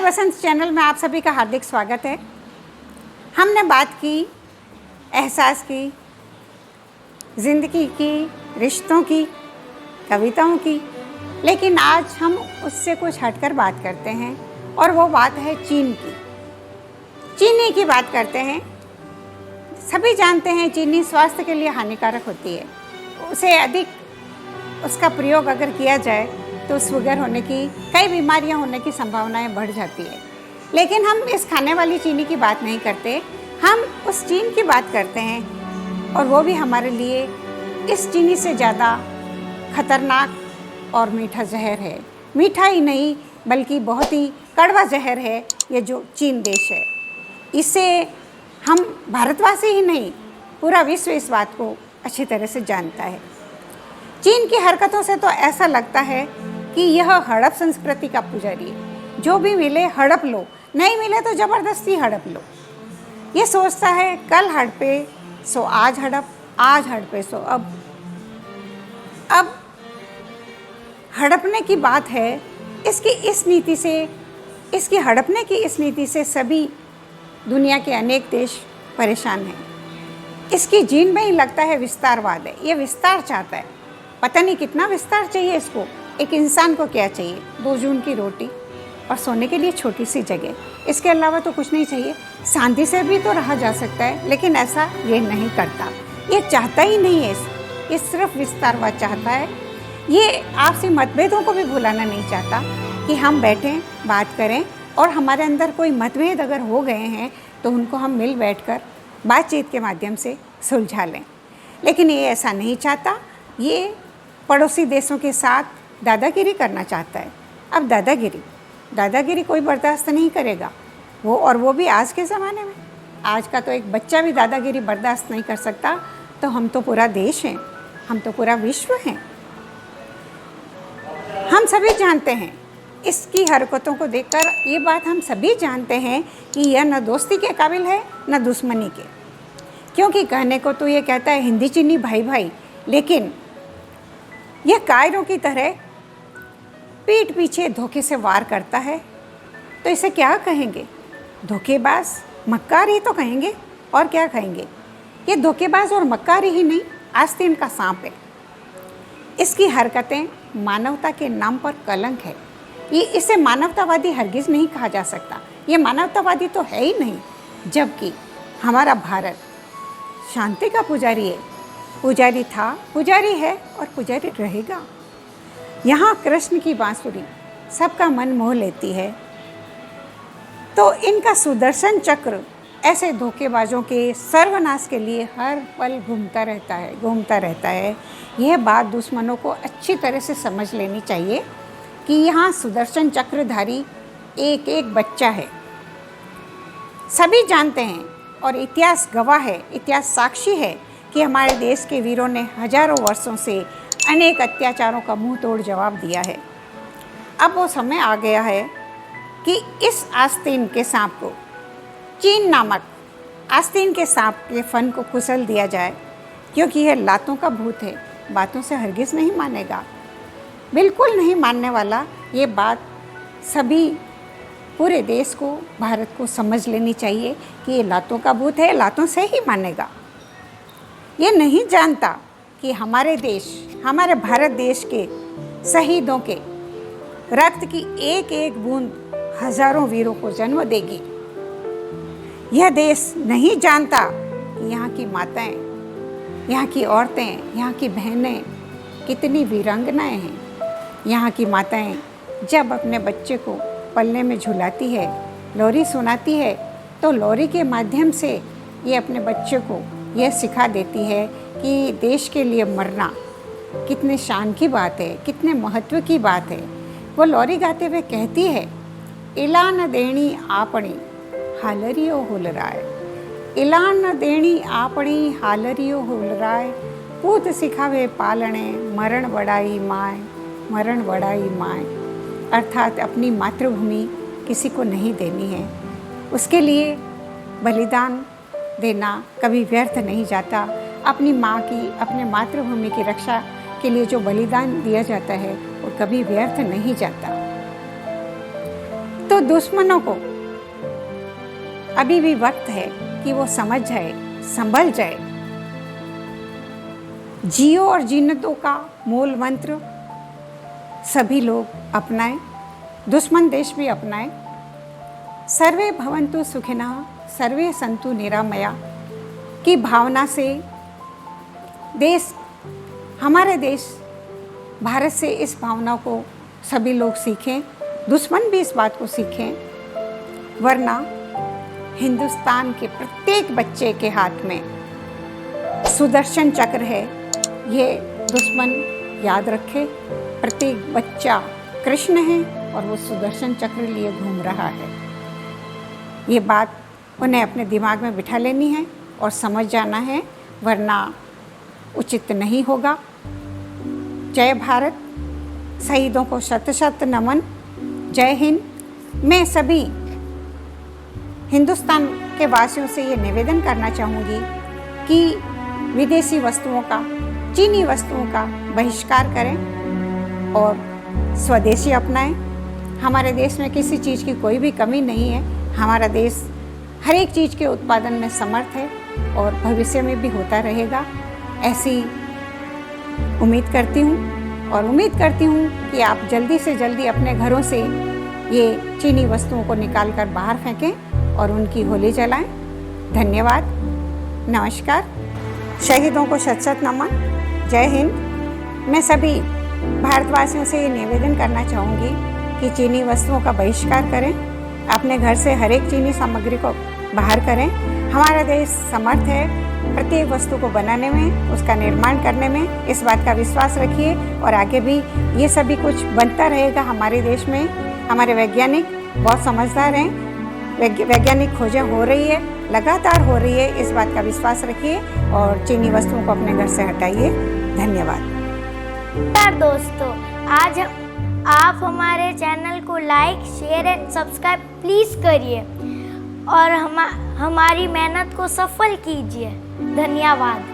बसंत channel में आप सभी का हार्दिक स्वागत है। हमने बात की एहसास की, ज़िंदगी की, रिश्तों की, कविताओं की, लेकिन आज हम उससे कुछ हटकर बात करते हैं और वो बात है चीन की। चीनी की बात करते हैं। सभी जानते हैं चीनी स्वास्थ्य के लिए हानिकारक होती है। उसे अधिक उसका प्रयोग अगर किया जाए तो शुगर होने की, कई बीमारियां होने की संभावनाएं बढ़ जाती है। लेकिन हम इस खाने वाली चीनी की बात नहीं करते, हम उस चीन की बात करते हैं और वो भी हमारे लिए इस चीनी से ज़्यादा खतरनाक और मीठा जहर है। मीठा ही नहीं बल्कि बहुत ही कड़वा जहर है ये जो चीन देश है। इससे हम भारतवासी ही नहीं, पूरा विश्व इस बात को अच्छी तरह से जानता है। चीन की हरकतों से तो ऐसा लगता है कि यह हड़प संस्कृति का पुजारी है। जो भी मिले हड़प लो, नहीं मिले तो ज़बरदस्ती हड़प लो। ये सोचता है कल हड़पे सो आज हड़प, आज हड़पे सो अब हड़पने की बात है। इसकी हड़पने की इस नीति से सभी दुनिया के अनेक देश परेशान हैं। इसकी जीन में ही लगता है विस्तारवाद है। ये विस्तार चाहता है, पता नहीं कितना विस्तार चाहिए इसको। एक इंसान को क्या चाहिए? 2 जून की रोटी और सोने के लिए छोटी सी जगह, इसके अलावा तो कुछ नहीं चाहिए। शांति से भी तो रहा जा सकता है, लेकिन ऐसा ये नहीं करता। ये चाहता ही नहीं है, ये सिर्फ विस्तारवाद चाहता है। ये आपसी मतभेदों को भी भुलाना नहीं चाहता कि हम बैठें, बात करें और हमारे अंदर कोई मतभेद अगर हो गए हैं तो उनको हम मिल बैठकर बातचीत के माध्यम से सुलझा लें। लेकिन ये ऐसा नहीं चाहता। ये पड़ोसी देशों के साथ दादागिरी करना चाहता है। अब दादागिरी कोई बर्दाश्त नहीं करेगा। वो भी आज के ज़माने में। आज का तो एक बच्चा भी दादागिरी बर्दाश्त नहीं कर सकता, तो हम तो पूरा देश हैं, हम तो पूरा विश्व हैं। हम सभी जानते हैं, इसकी हरकतों को देखकर ये बात हम सभी जानते हैं कि यह न दोस्ती के काबिल है न दुश्मनी के। क्योंकि कहने को तो ये कहता है हिंदी चीनी भाई भाई, लेकिन यह कायरों की तरह पीठ पीछे धोखे से वार करता है। तो इसे क्या कहेंगे? धोखेबाज, मक्कार ही तो कहेंगे, और क्या कहेंगे? ये धोखेबाज और मक्कार ही नहीं, आस्तीन का सांप है। इसकी हरकतें मानवता के नाम पर कलंक है। इसे मानवतावादी हरगिज नहीं कहा जा सकता। ये मानवतावादी तो है ही नहीं, जबकि हमारा भारत शांति का पुजारी है। पुजारी था, पुजारी है और पुजारी रहेगा। यहाँ कृष्ण की बांसुरी सबका मन मोह लेती है। तो इनका सुदर्शन चक्र ऐसे धोखेबाजों के सर्वनाश के लिए हर पल घूमता रहता है। यह बात दुश्मनों को अच्छी तरह से समझ लेनी चाहिए कि यहाँ सुदर्शन चक्रधारी एक एक बच्चा है। सभी जानते हैं और इतिहास गवाह है, इतिहास साक्षी है कि हमारे देश के वीरों ने हजारों वर्षों से अनेक अत्याचारों का मुंह तोड़ जवाब दिया है। अब वो समय आ गया है कि इस आस्तीन के सांप को, चीन नामक आस्तीन के सांप के फन को कुचल दिया जाए, क्योंकि यह लातों का भूत है, बातों से हरगिज़ नहीं मानेगा, बिल्कुल नहीं मानने वाला। ये बात सभी पूरे देश को, भारत को समझ लेनी चाहिए कि ये लातों का भूत है, लातों से ही मानेगा। ये नहीं जानता कि हमारे देश, हमारे भारत देश के शहीदों के रक्त की एक एक बूंद हजारों वीरों को जन्म देगी। यह देश नहीं जानता कि यहाँ की माताएं, यहाँ की औरतें, यहाँ की बहनें कितनी वीरांगनाएं हैं। यहाँ की माताएं जब अपने बच्चे को पल्ले में झुलाती है, लोरी सुनाती है, तो लोरी के माध्यम से ये अपने बच्चे को यह सिखा देती है कि देश के लिए मरना कितने शान की बात है, कितने महत्व की बात है। वो लोरी गाते हुए कहती है, इलान देणी आपणी हालरियो हुलराय, इलान देणी आपणी हालरियो हुलराय, पूत सिखावे पालने मरण बड़ाई माय, मरण बड़ाई माय। अर्थात अपनी मातृभूमि किसी को नहीं देनी है, उसके लिए बलिदान देना कभी व्यर्थ नहीं जाता। अपनी माँ की, अपने मातृभूमि की रक्षा के लिए जो बलिदान दिया जाता है वो कभी व्यर्थ नहीं जाता। तो दुश्मनों को अभी भी वक्त है कि वो समझ जाए, संभल जाए। जियो और जीने दो का मूल मंत्र सभी लोग अपनाएं, दुश्मन देश भी अपनाएं। सर्वे भवन्तु सुखिनः, सर्वे सन्तु निरामया की भावना से देश, हमारे देश भारत से इस भावना को सभी लोग सीखें, दुश्मन भी इस बात को सीखें, वरना हिंदुस्तान के प्रत्येक बच्चे के हाथ में सुदर्शन चक्र है। ये दुश्मन याद रखे, प्रत्येक बच्चा कृष्ण है और वो सुदर्शन चक्र लिए घूम रहा है। ये बात उन्हें अपने दिमाग में बिठा लेनी है और समझ जाना है, वरना उचित नहीं होगा। जय भारत, शहीदों को शत शत नमन, जय हिंद। मैं सभी हिंदुस्तान के वासियों से ये निवेदन करना चाहूँगी कि विदेशी वस्तुओं का, चीनी वस्तुओं का बहिष्कार करें और स्वदेशी अपनाएं। हमारे देश में किसी चीज़ की कोई भी कमी नहीं है। हमारा देश हर एक चीज़ के उत्पादन में समर्थ है और भविष्य में भी होता रहेगा, ऐसी उम्मीद करती हूँ। और उम्मीद करती हूँ कि आप जल्दी से जल्दी अपने घरों से ये चीनी वस्तुओं को निकाल कर बाहर फेंकें और उनकी होली जलाएं। धन्यवाद, नमस्कार। शहीदों को शत शत नमन, जय हिंद। मैं सभी भारतवासियों से ये निवेदन करना चाहूँगी कि चीनी वस्तुओं का बहिष्कार करें, अपने घर से हर एक चीनी सामग्री को बाहर करें। हमारा देश समर्थ है प्रत्येक वस्तु को बनाने में, उसका निर्माण करने में। इस बात का विश्वास रखिए और आगे भी ये सभी कुछ बनता रहेगा हमारे देश में। हमारे वैज्ञानिक बहुत समझदार हैं, वैज्ञानिक खोजें हो रही है, लगातार हो रही है। इस बात का विश्वास रखिए और चीनी वस्तुओं को अपने घर से हटाइए। धन्यवाद। दोस्तों, आज आप हमारे चैनल को like, share and subscribe please करिए और हमारी मेहनत को सफल कीजिए। धन्यवाद।